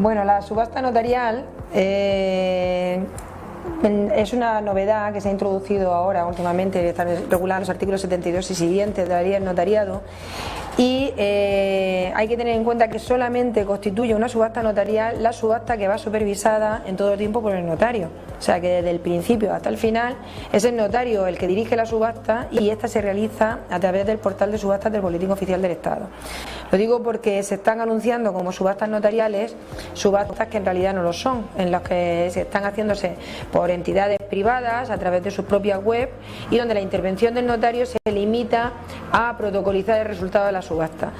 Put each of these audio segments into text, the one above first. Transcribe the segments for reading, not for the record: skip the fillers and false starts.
Bueno, la subasta notarial es una novedad que se ha introducido ahora últimamente, están regulados los artículos 72 y siguientes de la ley del notariado, y hay que tener en cuenta que solamente constituye una subasta notarial la subasta que va supervisada en todo tiempo por el notario. O sea que desde el principio hasta el final es el notario el que dirige la subasta y esta se realiza a través del portal de subastas del Boletín Oficial del Estado. Lo digo porque se están anunciando como subastas notariales subastas que en realidad no lo son, en las que se están haciéndose por entidades privadas a través de sus propias web y donde la intervención del notario se limita a protocolizar el resultado de la subasta.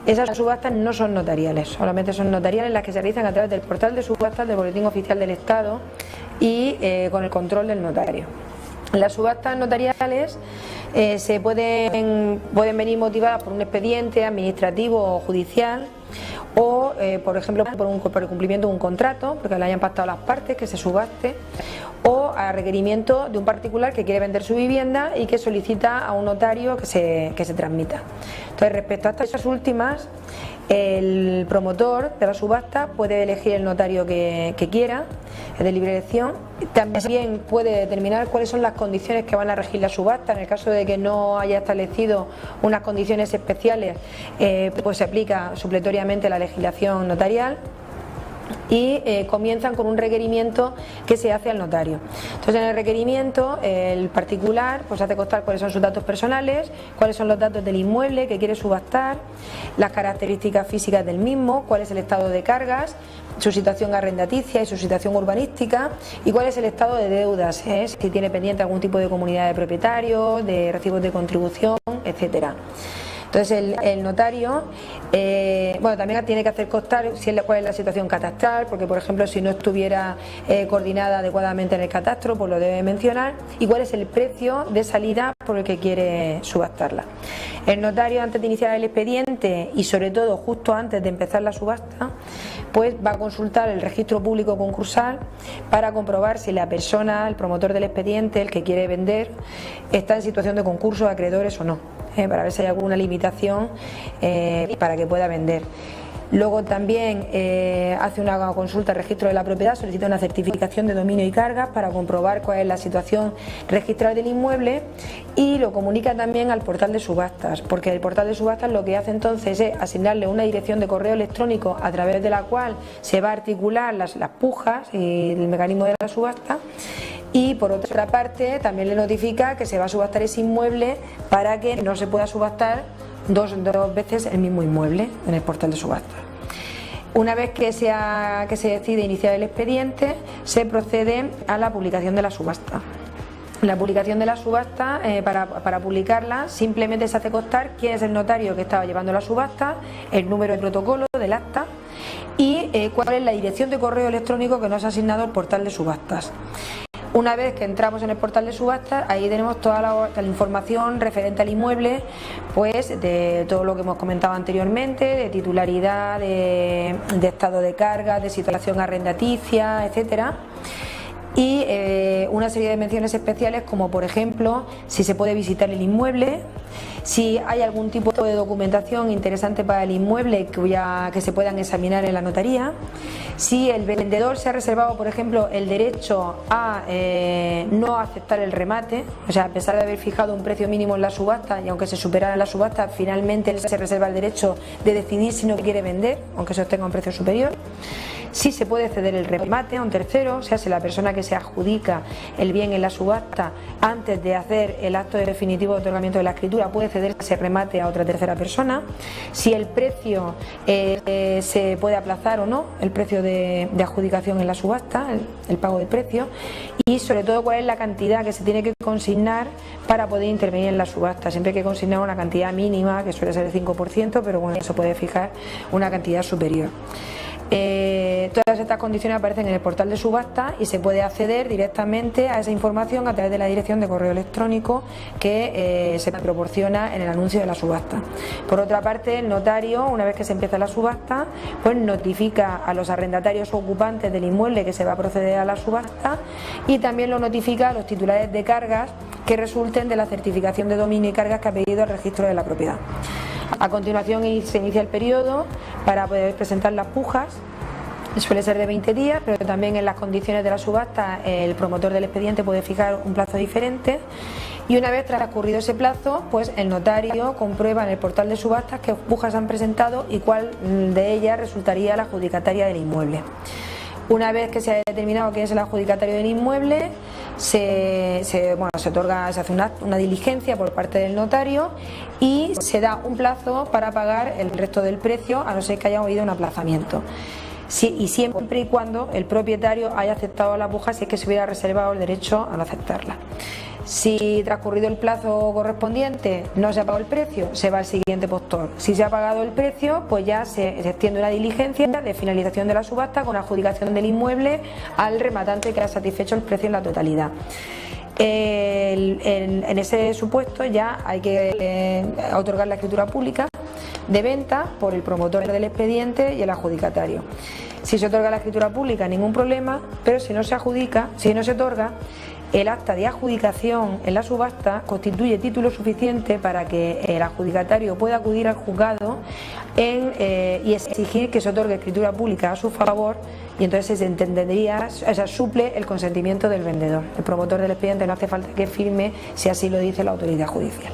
Esas subastas no son notariales, solamente son notariales las que se realizan a través del portal de subastas del Boletín Oficial del Estado y con el control del notario. Las subastas notariales pueden venir motivadas por un expediente administrativo o judicial o, por ejemplo, por el cumplimiento de un contrato, porque le hayan pactado las partes que se subaste, o a requerimiento de un particular que quiere vender su vivienda y que solicita a un notario que se transmita. Entonces, respecto a estas últimas, el promotor de la subasta puede elegir el notario que quiera, es de libre elección. También puede determinar cuáles son las condiciones que van a regir la subasta. En el caso de que no haya establecido unas condiciones especiales, pues se aplica supletoriamente la legislación notarial. Y comienzan con un requerimiento que se hace al notario. Entonces, en el requerimiento el particular pues hace constar cuáles son sus datos personales, cuáles son los datos del inmueble que quiere subastar, las características físicas del mismo, cuál es el estado de cargas, su situación arrendaticia y su situación urbanística y cuál es el estado de deudas, si tiene pendiente algún tipo de comunidad de propietarios, de recibos de contribución, etcétera. Entonces el notario también tiene que hacer constar cuál es la situación catastral, porque por ejemplo si no estuviera coordinada adecuadamente en el catastro, pues lo debe mencionar, y cuál es el precio de salida por el que quiere subastarla. El notario, antes de iniciar el expediente y sobre todo justo antes de empezar la subasta, pues va a consultar el registro público concursal para comprobar si la persona, el promotor del expediente, el que quiere vender, está en situación de concurso de acreedores o no, para ver si hay alguna limitación para que pueda vender. Luego también hace una consulta al registro de la propiedad, solicita una certificación de dominio y cargas para comprobar cuál es la situación registral del inmueble y lo comunica también al portal de subastas, porque el portal de subastas lo que hace entonces es asignarle una dirección de correo electrónico a través de la cual se va a articular las pujas y el mecanismo de la subasta. Y por otra parte también le notifica que se va a subastar ese inmueble para que no se pueda subastar dos veces el mismo inmueble en el portal de subastas. Una vez que se decide iniciar el expediente, se procede a la publicación de la subasta. La publicación de la subasta, para publicarla, simplemente se hace constar quién es el notario que estaba llevando la subasta, el número de protocolo del acta y cuál es la dirección de correo electrónico que nos ha asignado el portal de subastas. Una vez que entramos en el portal de subastas, ahí tenemos toda la información referente al inmueble, pues de todo lo que hemos comentado anteriormente, de titularidad, de estado de carga, de situación arrendaticia, etcétera. Y una serie de menciones especiales, como por ejemplo si se puede visitar el inmueble, si hay algún tipo de documentación interesante para el inmueble que se puedan examinar en la notaría, si el vendedor se ha reservado, por ejemplo, el derecho a no aceptar el remate, o sea, a pesar de haber fijado un precio mínimo en la subasta y aunque se superara la subasta, finalmente él se reserva el derecho de decidir si no quiere vender, aunque se obtenga un precio superior. Si se puede ceder el remate a un tercero, o sea, si la persona que se adjudica el bien en la subasta antes de hacer el acto definitivo de otorgamiento de la escritura puede ceder ese remate a otra tercera persona, si el precio se puede aplazar o no, el precio de adjudicación en la subasta, el pago de precio, y sobre todo cuál es la cantidad que se tiene que consignar para poder intervenir en la subasta. Siempre hay que consignar una cantidad mínima, que suele ser el 5%, pero bueno, se puede fijar una cantidad superior. Todas estas condiciones aparecen en el portal de subasta y se puede acceder directamente a esa información a través de la dirección de correo electrónico que se proporciona en el anuncio de la subasta. Por otra parte, el notario, una vez que se empieza la subasta, pues notifica a los arrendatarios o ocupantes del inmueble que se va a proceder a la subasta y también lo notifica a los titulares de cargas que resulten de la certificación de dominio y cargas que ha pedido el registro de la propiedad. A continuación se inicia el periodo para poder presentar las pujas. suele ser de 20 días, pero también en las condiciones de la subasta el promotor del expediente puede fijar un plazo diferente. Y una vez transcurrido ese plazo, pues el notario comprueba en el portal de subastas qué pujas han presentado y cuál de ellas resultaría la adjudicataria del inmueble. Una vez que se ha determinado quién es el adjudicatario del inmueble, se hace una diligencia por parte del notario y se da un plazo para pagar el resto del precio, a no ser que haya habido un aplazamiento. Sí, y siempre y cuando el propietario haya aceptado la puja, si es que se hubiera reservado el derecho al aceptarla. Si transcurrido el plazo correspondiente no se ha pagado el precio, se va al siguiente postor. Si se ha pagado el precio, pues ya se extiende una diligencia de finalización de la subasta con adjudicación del inmueble al rematante que ha satisfecho el precio en la totalidad. En ese supuesto ya hay que otorgar la escritura pública de venta por el promotor del expediente y el adjudicatario. Si se otorga la escritura pública, ningún problema, pero si no se otorga, el acta de adjudicación en la subasta constituye título suficiente para que el adjudicatario pueda acudir al juzgado y exigir que se otorgue escritura pública a su favor, y entonces se entendería, suple el consentimiento del vendedor. El promotor del expediente no hace falta que firme si así lo dice la autoridad judicial.